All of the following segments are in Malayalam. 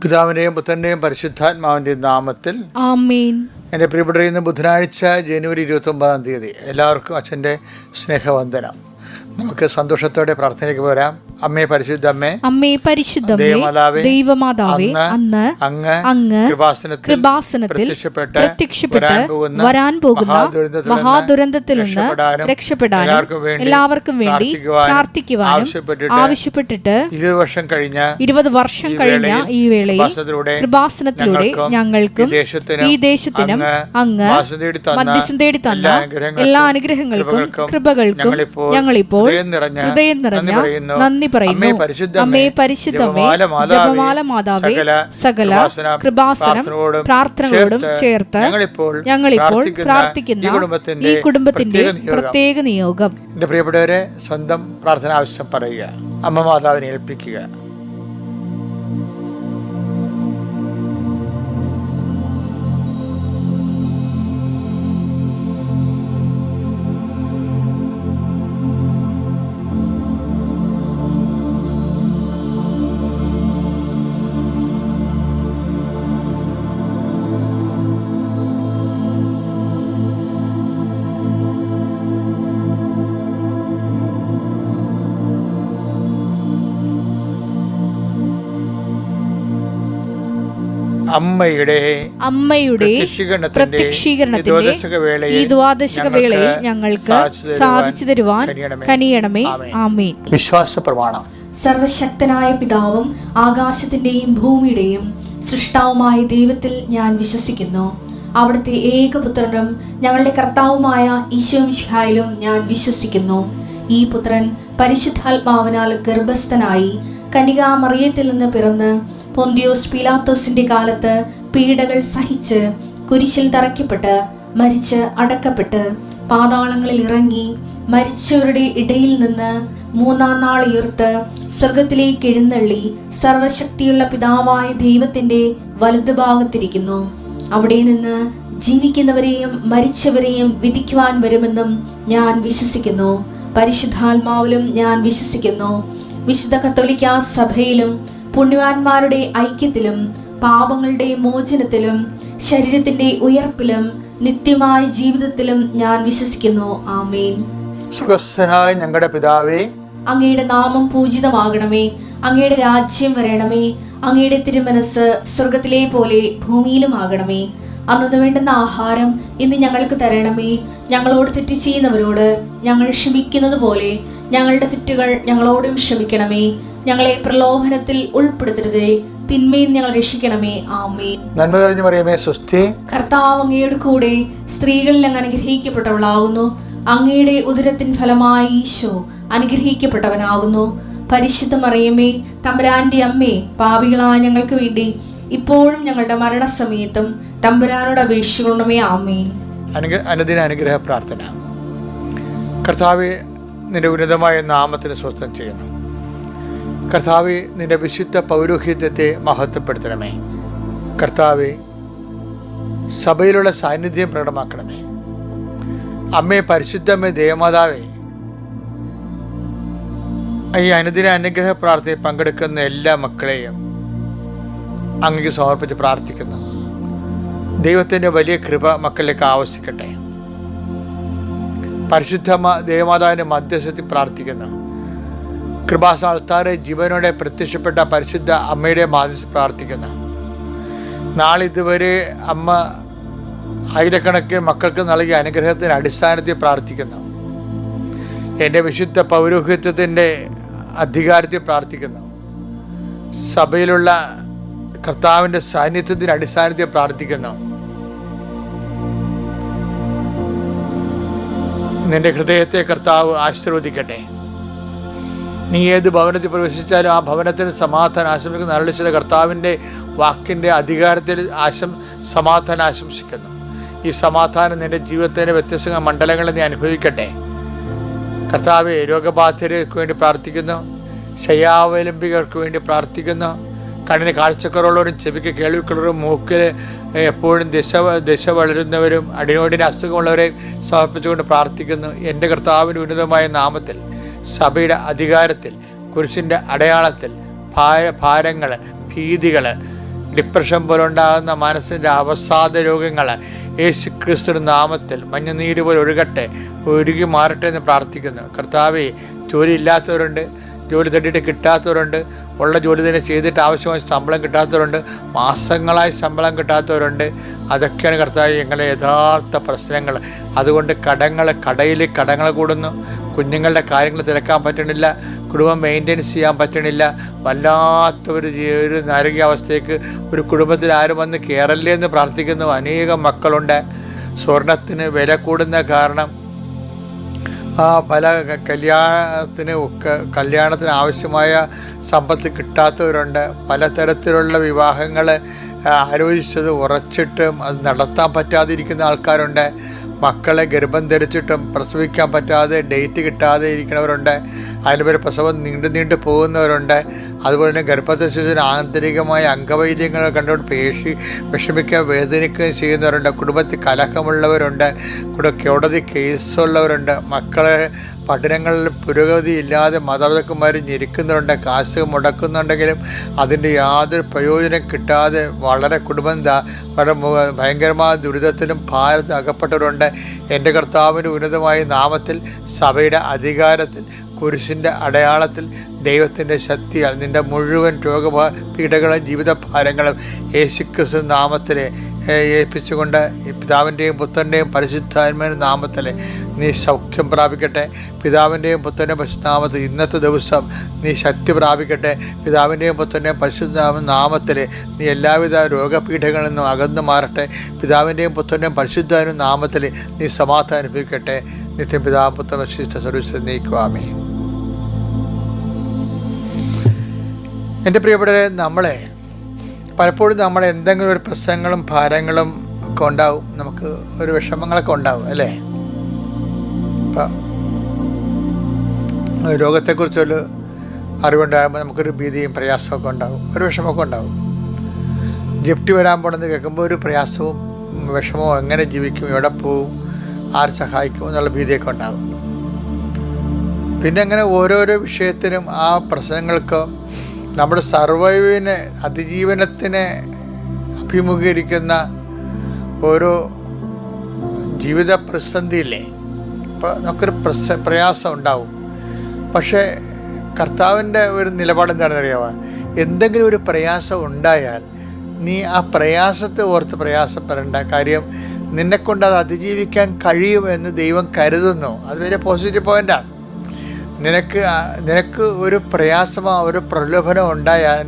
പിതാവിൻ്റെയും പുത്രൻ്റെയും പരിശുദ്ധാത്മാവിൻ്റെയും നാമത്തിൽ ആമേൻ. എൻ്റെ പ്രിയപ്പെട്ടവരെ, ഇന്ന് ബുധനാഴ്ച ജനുവരി 29 എല്ലാവർക്കും അച്ഛൻ്റെ സ്നേഹവന്ദനം. നമുക്ക് സന്തോഷത്തോടെ പ്രാർത്ഥനയ്ക്ക് പോരാം. അമ്മേ പരിശുദ്ധമ്മേ, അമ്മേ പരിശുദ്ധമേ, ദൈവമാതാവേ, അങ്ങ് കൃപാസനത്തിൽ പ്രത്യക്ഷപ്പെട്ട് വരാൻ പോകുന്ന മഹാദുരന്തത്തിൽ നിന്ന് രക്ഷപ്പെടാനും എല്ലാവർക്കും വേണ്ടി പ്രാർത്ഥിക്കുവാനും ആവശ്യപ്പെട്ടിട്ട് 20 വർഷം കഴിഞ്ഞ ഈ വേളയിൽ കൃപാസനത്തിലൂടെ ഞങ്ങൾക്കും ഈ ദേശത്തിനും അങ്ങ് മധ്യസ്ഥം തേടി തന്ന എല്ലാ അനുഗ്രഹങ്ങൾക്കും കൃപകൾക്കും ഞങ്ങളിപ്പോൾ ഹൃദയം നിറഞ്ഞ നന്ദി പറയുന്നു. അമ്മേ പരിശുദ്ധമേ, ജപമാല മാതാവേ, സകല കൃപാസനം പ്രാർത്ഥനകളോടും ചേർത്ത് ഞങ്ങളിപ്പോൾ പ്രാർത്ഥിക്കുന്ന ഈ കുടുംബത്തിന്റെ പ്രത്യേക നിയോഗം. എൻ്റെ പ്രിയപ്പെട്ടവരെ, സ്വന്തം പ്രാർത്ഥന ആവശ്യം പറയുക, അമ്മ മാതാവിനെ ഏൽപ്പിക്കുക. അമ്മയുടെ പ്രത്യക്ഷീകരണത്തിന്റെ ഈ ദ്വാദശക വേളയിൽ ഞങ്ങൾക്ക് സാധിച്ചു തരുവാൻ കനിയണമേ. ആമേൻ. വിശ്വാസ പ്രമാണം. സർവശക്തനായ പിതാവും ആകാശത്തിന്റെയും ഭൂമിയുടെയും സൃഷ്ടാവുമായ ദൈവത്തിൽ ഞാൻ വിശ്വസിക്കുന്നു. അവിടുത്തെ ഏകപുത്രനും ഞങ്ങളുടെ കർത്താവുമായ ഈശോ മിശിഹായിലും ഞാൻ വിശ്വസിക്കുന്നു. ഈ പുത്രൻ പരിശുദ്ധാത്മാവിനാൽ ഗർഭസ്ഥനായി കന്യകാമറിയത്തിൽ നിന്ന് പിറന്ന് പൊന്തിയോസ് പീലാത്തോസിന്റെ കാലത്ത് പീഡകൾ സഹിച്ച് കുരിശിൽ തറയ്ക്കപ്പെട്ട് മരിച്ച് അടക്കപ്പെട്ട് പാതാളങ്ങളിൽ ഇറങ്ങി മരിച്ചവരുടെ ഇടയിൽ നിന്ന് 3-ാം നാൾ ഉയർത്ത് സ്വർഗത്തിലേക്ക് എഴുന്നള്ളി സർവശക്തിയുള്ള പിതാവായ ദൈവത്തിന്റെ വലതുഭാഗത്തിരിക്കുന്നു. അവിടെ നിന്ന് ജീവിക്കുന്നവരെയും മരിച്ചവരെയും വിധിക്കുവാൻ വരുമെന്നും ഞാൻ വിശ്വസിക്കുന്നു. പരിശുദ്ധാത്മാവിലും ഞാൻ വിശ്വസിക്കുന്നു. വിശുദ്ധ കത്തോലിക്കാ സഭയിലും പുണ്യവാന്മാരുടെ ഐക്യത്തിലും പാപങ്ങളുടെ മോചനത്തിലും ശരീരത്തിന്റെ ഉയർപ്പിലും നിത്യമായ ജീവിതത്തിലും ഞാൻ വിശ്വസിക്കുന്നു. ആമേൻ. സ്വർഗ്ഗസ്ഥനായ ഞങ്ങളുടെ പിതാവേ, അങ്ങയുടെ നാമം പൂജിതമാകണമേ. അങ്ങയുടെ രാജ്യം വരണമേ. അങ്ങയുടെ തിരുമനസ് സ്വർഗത്തിലെ പോലെ ഭൂമിയിലും ആകണമേ. അന്നു വേണ്ടുന്ന ആഹാരം ഇന്ന് ഞങ്ങൾക്ക് തരണമേ. ഞങ്ങളോട് തെറ്റ് ചെയ്യുന്നവരോട് ഞങ്ങൾ ക്ഷമിക്കുന്നത് പോലെ ഞങ്ങളുടെ തെറ്റുകൾ ഞങ്ങളോടും ക്ഷമിക്കണമേ. ഞങ്ങളെ പ്രലോഭനത്തിൽ ഉൾപ്പെടുത്തരുതേ, തിന്മയിൽ ഞങ്ങൾ രക്ഷിക്കണമേ. ആമേൻ. നന്മ നിറഞ്ഞ മറിയമേ, സ്വസ്തി. കർത്താവ് അങ്ങയുടെ കൂടെ സ്ത്രീകളിൽ അങ്ങ് അനുഗ്രഹിക്കപ്പെട്ടവളാകുന്നു. അങ്ങയുടെ ഉദരത്തിൻ ഫലമായി ഈശോ അനുഗ്രഹിക്കപ്പെട്ടവനാകുന്നു. പരിശുദ്ധ മറിയമേ, തമ്പുരാന്റെ അമ്മേ, പാപികളായ ഞങ്ങൾക്ക് വേണ്ടി ഇപ്പോഴും ഞങ്ങളുടെ മരണസമയത്തും തമ്പുരാനോട് അപേക്ഷിക്കണമേ. ആമേൻ. അനുദിന അനുഗ്രഹ പ്രാർത്ഥന. കർത്താവേ, നിന്റെ ഉന്നതമായ നാമത്തിന് സ്വസ്ഥം ചെയ്യുന്നു. കർത്താവേ, നിന്റെ വിശുദ്ധ പൗരോഹിത്യത്തെ മഹത്വപ്പെടുത്തണമേ. കർത്താവേ, സഭയിലുള്ള സാന്നിധ്യം പ്രകടമാക്കണമേ. അമ്മേ പരിശുദ്ധമ്മേ, ദേവമാതാവേ, ഈ അനുദിന അനുഗ്രഹ പ്രാർത്ഥനയിൽ പങ്കെടുക്കുന്ന എല്ലാ മക്കളെയും അങ്ങേക്ക് സമർപ്പിച്ച് പ്രാർത്ഥിക്കുന്നു. ദൈവത്തിൻ്റെ വലിയ കൃപ മക്കളിലേക്ക് ആവശ്യിക്കട്ടെ. പരിശുദ്ധമ്മ ദേവമാതാവിൻ്റെ മധ്യസ്ഥത്തിൽ പ്രാർത്ഥിക്കുന്നു. കൃപാസ്ഥാനത്താറെ ജീവനോടെ പ്രത്യക്ഷപ്പെട്ട പരിശുദ്ധ അമ്മയുടെ മാധ്യസ്ഥ പ്രാർത്ഥിക്കുന്നു. നാളിതുവരെ അമ്മ ആയിരക്കണക്കിന് മക്കൾക്ക് നൽകിയ അനുഗ്രഹത്തിൻ്റെ അടിസ്ഥാനത്തിൽ പ്രാർത്ഥിക്കുന്നു. എൻ്റെ വിശുദ്ധ പൗരോഹിത്യത്തിൻ്റെ അധികാരത്തിൽ പ്രാർത്ഥിക്കുന്നു. സഭയിലുള്ള കർത്താവിൻ്റെ സാന്നിധ്യത്തിൻ്റെ അടിസ്ഥാനത്തിൽ പ്രാർത്ഥിക്കുന്നു. നിന്റെ ഹൃദയത്തെ കർത്താവ് ആശീർവദിക്കട്ടെ. നീ ഏത് ഭവനത്തിൽ പ്രവേശിച്ചാലും ആ ഭവനത്തിന് സമാധാനം ആശംസിക്കുന്ന അരുളിച്ചത് കർത്താവിൻ്റെ വാക്കിൻ്റെ അധികാരത്തിൽ സമാധാനം ആശംസിക്കുന്നു. ഈ സമാധാനം നിന്റെ ജീവിതത്തിൻ്റെ വ്യത്യസ്ത മണ്ഡലങ്ങളിൽ നീ അനുഭവിക്കട്ടെ. കർത്താവെ, രോഗബാധിതർക്ക് വേണ്ടി പ്രാർത്ഥിക്കുന്നു. ശയ്യാവലംബികർക്ക് വേണ്ടി പ്രാർത്ഥിക്കുന്നു. കണ്ണിന് കാഴ്ചക്കുറവുള്ളവരും ചെവിക്ക് കേൾവിക്കുള്ളവരും മൂക്കിൽ എപ്പോഴും ദിശ വളരുന്നവരും അടിനോടിന് അസുഖമുള്ളവരെ സമർപ്പിച്ചുകൊണ്ട് പ്രാർത്ഥിക്കുന്നു. എൻ്റെ കർത്താവിൻ്റെ ഉന്നതമായ നാമത്തിൽ സഭയുടെ അധികാരത്തിൽ കുരിശിൻ്റെ അടയാളത്തിൽ ഭാരങ്ങൾ ഭീതികൾ ഡിപ്രഷൻ പോലുണ്ടാകുന്ന മനസ്സിൻ്റെ അവസാദ രോഗങ്ങൾ യേശു ക്രിസ്തു നാമത്തിൽ മഞ്ഞുനീര് പോലെ ഒഴുകി മാറട്ടെ എന്ന് പ്രാർത്ഥിക്കുന്നു. കർത്താവേ, ജോലി ഇല്ലാത്തവരുണ്ട്, ജോലി തട്ടിയിട്ട് കിട്ടാത്തവരുണ്ട്, ഉള്ള ജോലി തന്നെ ചെയ്തിട്ട് ആവശ്യമായ ശമ്പളം കിട്ടാത്തവരുണ്ട്, മാസങ്ങളായി ശമ്പളം കിട്ടാത്തവരുണ്ട്. അതൊക്കെയാണ് കർത്താവ് ഞങ്ങളുടെ യഥാർത്ഥ പ്രശ്നങ്ങൾ. അതുകൊണ്ട് കടങ്ങൾ കൂടുന്നു, കുഞ്ഞുങ്ങളുടെ കാര്യങ്ങൾ തിരക്കാൻ പറ്റണില്ല, കുടുംബം മെയിൻ്റെനൻസ് ചെയ്യാൻ പറ്റണില്ല. വല്ലാത്ത ഒരു നാരകീയാവസ്ഥയ്ക്ക് ഒരു കുടുംബത്തിൽ ആരും വന്ന് കയറല്ലേ എന്ന് പ്രാർത്ഥിക്കുന്നു. അനേകം മക്കളുണ്ട്. സ്വർണത്തിന് വില കൂടുന്ന കാരണം പല കല്യാണത്തിന് ആവശ്യമായ സമ്പത്ത് കിട്ടാത്തവരുണ്ട്. പലതരത്തിലുള്ള വിവാഹങ്ങൾ ആലോചിച്ചത് ഉറച്ചിട്ടും അത് നടത്താൻ പറ്റാതിരിക്കുന്ന ആൾക്കാരുണ്ട്. മക്കളെ ഗർഭം ധരിച്ചിട്ടും പ്രസവിക്കാൻ പറ്റാതെ ഡേറ്റ് കിട്ടാതെ ഇരിക്കുന്നവരുണ്ട്. അതിനുപരി പ്രസവം നീണ്ടു പോകുന്നവരുണ്ട്. അതുപോലെ തന്നെ ഗർഭത്തെ ശേഷം ആന്തരികമായ അംഗവൈദ്യങ്ങൾ കണ്ടുകൊണ്ട് വിഷമിക്കുകയും വേദനിക്കുകയും ചെയ്യുന്നവരുണ്ട്. കുടുംബത്തിൽ കലഹമുള്ളവരുണ്ട്, കോടതി കേസുള്ളവരുണ്ട്. മക്കളെ പഠനങ്ങളിൽ പുരോഗതി ഇല്ലാതെ മാതാപിതാക്കന്മാർ ഞെരുക്കുന്നുണ്ട്. കാശ് മുടക്കുന്നുണ്ടെങ്കിലും അതിൻ്റെ യാതൊരു പ്രയോജനം കിട്ടാതെ വളരെ കുടുംബം വളരെ ഭയങ്കരമായ ദുരിതത്തിലും ഭാരത്തിൽ അകപ്പെട്ടവരുണ്ട്. എൻ്റെ കർത്താവിൻ്റെ ഉന്നതമായ നാമത്തിൽ, സഭയുടെ അധികാരത്തിൽ, കുരിശിൻ്റെ അടയാളത്തിൽ, ദൈവത്തിൻ്റെ ശക്തിയാൽ നിൻ്റെ മുഴുവൻ രോഗപീഠകളും ജീവിതഭാരങ്ങളും യേശുക്രിസ്തു നാമത്തിൽ ഏൽപ്പിച്ചുകൊണ്ട് പിതാവിൻ്റെയും പുത്രൻ്റെയും പരിശുദ്ധാത്മാവിൻ്റെ നാമത്തിൽ നീ സൗഖ്യം പ്രാപിക്കട്ടെ. പിതാവിൻ്റെയും പുത്രൻ്റെയും പരിശുദ്ധനാമത്തിൽ ഇന്നത്തെ ദിവസം നീ ശക്തി പ്രാപിക്കട്ടെ. പിതാവിൻ്റെയും പുത്രൻ്റെയും പരിശുദ്ധ നാമത്തിൽ നീ എല്ലാവിധ രോഗപീഠങ്ങളിൽ നിന്നും അകന്നു മാറട്ടെ. പിതാവിൻ്റെയും പുത്രൻ്റെയും പരിശുദ്ധാത്മാവിൻ്റെ നാമത്തിൽ നീ സമാധാനം അനുഭവിക്കട്ടെ. നിത്യം പിതാവ് പുത്രൻ പരിശുദ്ധ സർവ്വത്തിൽ നീക്കുവാമേ. എൻ്റെ പ്രിയപ്പെട്ടവരെ, പലപ്പോഴും എന്തെങ്കിലും ഒരു പ്രശ്നങ്ങളും ഭാരങ്ങളും ഒക്കെ ഉണ്ടാവും, നമുക്ക് ഒരു വിഷമങ്ങളൊക്കെ ഉണ്ടാവും അല്ലേ? ഇപ്പം രോഗത്തെക്കുറിച്ചൊരു അറിവുണ്ടാകുമ്പോൾ നമുക്കൊരു ഭീതിയും പ്രയാസമൊക്കെ ഉണ്ടാവും, ഒരു വിഷമമൊക്കെ ഉണ്ടാവും. ജപ്തി വരാൻ പോണെന്ന് കേൾക്കുമ്പോൾ ഒരു പ്രയാസവും വിഷമവും, എങ്ങനെ ജീവിക്കും, എവിടെ പോവും, ആര് സഹായിക്കും എന്നുള്ള ഭീതിയൊക്കെ ഉണ്ടാകും. പിന്നെ അങ്ങനെ ഓരോരോ വിഷയത്തിനും ആ പ്രശ്നങ്ങൾക്ക് നമ്മുടെ അതിജീവനത്തിന് അഭിമുഖീകരിക്കുന്ന ഓരോ ജീവിത പ്രതിസന്ധിയില്ലേ, അപ്പോൾ നമുക്കൊരു പ്രയാസം ഉണ്ടാവും. പക്ഷേ കർത്താവിൻ്റെ ഒരു നിലപാട് എന്താണെന്ന് അറിയാമോ? എന്തെങ്കിലും ഒരു പ്രയാസം ഉണ്ടായാൽ നീ ആ പ്രയാസത്തെ ഓർത്ത് പ്രയാസപ്പെടേണ്ട. കാര്യം നിന്നെക്കൊണ്ട് അത് അതിജീവിക്കാൻ കഴിയുമെന്ന് ദൈവം കരുതുന്നു. അത് വലിയ പോസിറ്റീവ് പോയിൻ്റാണ്. നിനക്ക് ഒരു പ്രയാസമോ ഒരു പ്രലോഭനം ഉണ്ടായാൽ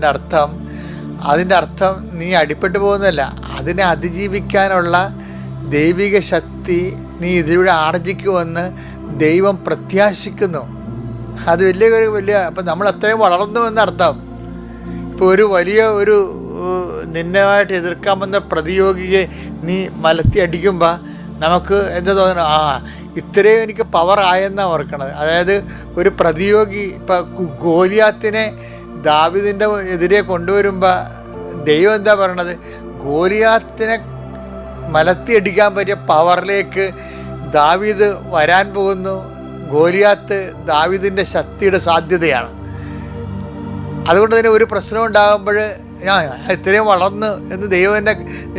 അതിൻ്റെ അർത്ഥം നീ അടിപ്പെട്ടു പോകുന്നതല്ല. അതിനെ അതിജീവിക്കാനുള്ള ദൈവിക ശക്തി നീ ഇതിലൂടെ ആർജിക്കുമെന്ന് ദൈവം പ്രത്യാശിക്കുന്നു. അത് വലിയ അപ്പം നമ്മൾ അത്രയും വളർന്നു എന്നർത്ഥം. ഇപ്പോൾ ഒരു നിന്നമായിട്ട് എതിർക്കാമെന്ന പ്രതിയോഗിയെ നീ മലത്തി അടിക്കുമ്പോൾ നമുക്ക് എന്താ തോന്നുന്നത്? ഇത്രയും എനിക്ക് പവർ ആയെന്നാണ് ഓർക്കണത്. അതായത് ഒരു പ്രതിയോഗി ഇപ്പം ഗോലിയാത്തിനെ ദാവീദിൻ്റെ എതിരെ കൊണ്ടുവരുമ്പോൾ ദൈവം എന്താ പറയണത്? ഗോലിയാത്തിനെ മലത്തി അടിക്കാൻ പറ്റിയ പവറിലേക്ക് ദാവീദ് വരാൻ പോകുന്നു. ഗോലിയാത്ത് ദാവീദിൻ്റെ ശക്തിയുടെ സാധ്യതയാണ്. അതുകൊണ്ട് തന്നെ ഒരു പ്രശ്നം ഉണ്ടാകുമ്പോൾ ഞാൻ ഇത്രയും വളർന്ന് എന്ന്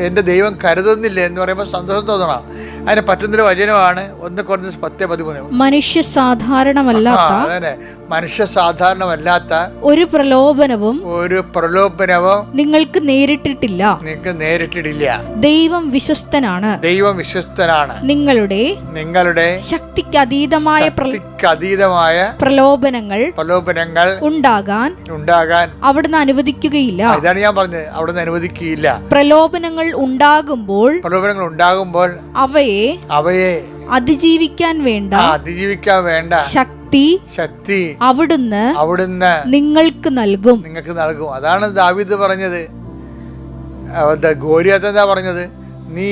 എൻ്റെ ദൈവം കരുതുന്നില്ല എന്ന് പറയുമ്പോൾ സന്തോഷം തോന്നണം. അതിന് പറ്റുന്നൊരു വചനമാണ് 1 കൊരിന്ത്യർ 10:13. മനുഷ്യ സാധാരണമല്ലാത്ത ഒരു പ്രലോഭനവും നിങ്ങൾക്ക് നേരിട്ടിട്ടില്ല. ദൈവം വിശ്വസ്തനാണ്. നിങ്ങളുടെ ശക്തിക്ക് അതീതമായ പ്രലോഭനങ്ങൾ ഉണ്ടാകാൻ അവിടുന്ന് അനുവദിക്കുകയില്ല. ഇതാണ് ഞാൻ പറഞ്ഞത്, അവിടുന്ന് അനുവദിക്കുകയില്ല. പ്രലോഭനങ്ങൾ ഉണ്ടാകുമ്പോൾ അവയെ അതിജീവിക്കാൻ വേണ്ട ശക്തി അവിടുന്ന് നിങ്ങൾക്ക് നൽകും. അതാണ് ദാവീദ് പറഞ്ഞത്. ഗോലിയാത്ത് എന്താ പറഞ്ഞത്? നീ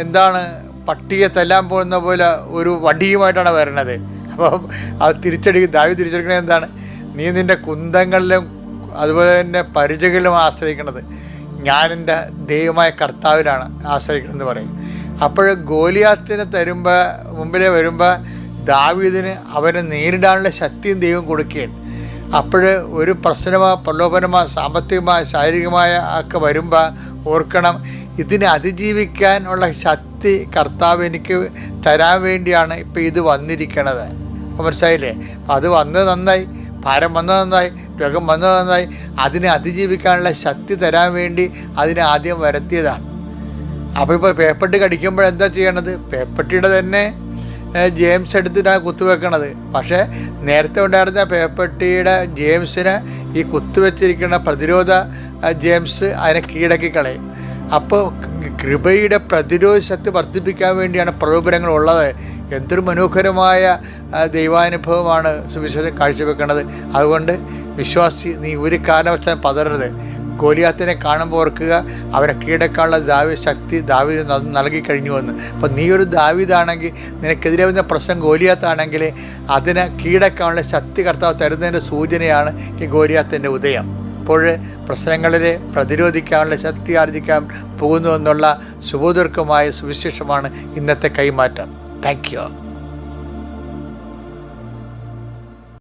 എന്താണ് പട്ടിയെ തല്ലാൻ പോകുന്ന പോലെ ഒരു വടിയുമായിട്ടാണ് വരണത്. അപ്പം അത് ദാവീദ് തിരിച്ചടിക്കണത് എന്താണ്? നീ നിന്റെ കുന്തങ്ങളിലും അതുപോലെ തന്നെ പരിചകളിലും ആശ്രയിക്കണത്. ഞാൻ എൻ്റെ ദൈവമായ കർത്താവിലാണ് ആശ്രയിക്കണമെന്ന് പറയും. അപ്പോൾ ഗോലിയാത്തിനെ മുമ്പിലേ വരുമ്പോൾ ദാവീദിന് അവനെ നേരിടാനുള്ള ശക്തിയും ദൈവം കൊടുക്കുകയാണ്. അപ്പോൾ ഒരു പ്രശ്നമോ പ്രലോഭനമോ സാമ്പത്തികമായ ശാരീരികമായ ഒക്കെ വരുമ്പോൾ ഓർക്കണം, ഇതിനെ അതിജീവിക്കാനുള്ള ശക്തി കർത്താവ് എനിക്ക് തരാൻ വേണ്ടിയാണ് ഇപ്പോൾ ഇത് വന്നിരിക്കണത്. അപ്പോൾ മനസ്സിലായില്ലേ? അപ്പം അത് വന്നത് നന്നായി, ഭാരം വന്നത് നന്നായി, രോഗം വന്നത് നന്നായി. അതിനെ അതിജീവിക്കാനുള്ള ശക്തി തരാൻ വേണ്ടി അതിനെ ആദ്യം വരുത്തിയതാണ്. അപ്പോൾ ഇപ്പോൾ പേപ്പട്ടി കടിക്കുമ്പോഴെന്താ ചെയ്യണത്? പേപ്പട്ടിയുടെ തന്നെ ജെയിംസ് എടുത്തിട്ടാണ് കുത്തുവെക്കണത്. പക്ഷേ നേരത്തെ ഉണ്ടായിരുന്ന പേപ്പട്ടിയുടെ ജെയിംസിന് ഈ കുത്തുവെച്ചിരിക്കുന്ന പ്രതിരോധ ജെയിംസ് അതിനെ കീഴടക്കി കളയും. അപ്പോൾ കൃപയുടെ പ്രതിരോധ ശക്തി വർദ്ധിപ്പിക്കാൻ വേണ്ടിയാണ് പ്രലോഭനങ്ങൾ ഉള്ളത്. എന്തൊരു മനോഹരമായ ദൈവാനുഭവമാണ് സുവിശേഷം കാഴ്ചവെക്കുന്നത്. അതുകൊണ്ട് വിശ്വാസി, നീ ഒരു കാരണവശാലും പതറരുത്. ഗോലിയാത്തിനെ കാണുമ്പോൾ ഓർക്കുക, അവനെ കീഴടക്കാനുള്ള ശക്തി ദാവീദ് നൽകി കഴിഞ്ഞുവെന്ന്. അപ്പം നീ ഒരു ദാവീദാണെങ്കിൽ, നിനക്കെതിരെ വന്ന പ്രശ്നം ഗോലിയാത്താണെങ്കിൽ അതിനെ കീഴടക്കാനുള്ള ശക്തി കർത്താവ് തരുന്നതിൻ്റെ സൂചനയാണ് ഈ ഗോലിയാത്തിൻ്റെ ഉദയം. അപ്പോൾ പ്രശ്നങ്ങളിൽ പ്രതിരോധിക്കാനുള്ള ശക്തി ആർജിക്കാൻ പോകുന്നു എന്നുള്ള സുബോധർക്കമായ സുവിശേഷമാണ് ഇന്നത്തെ കൈമാറ്റം. Thank you.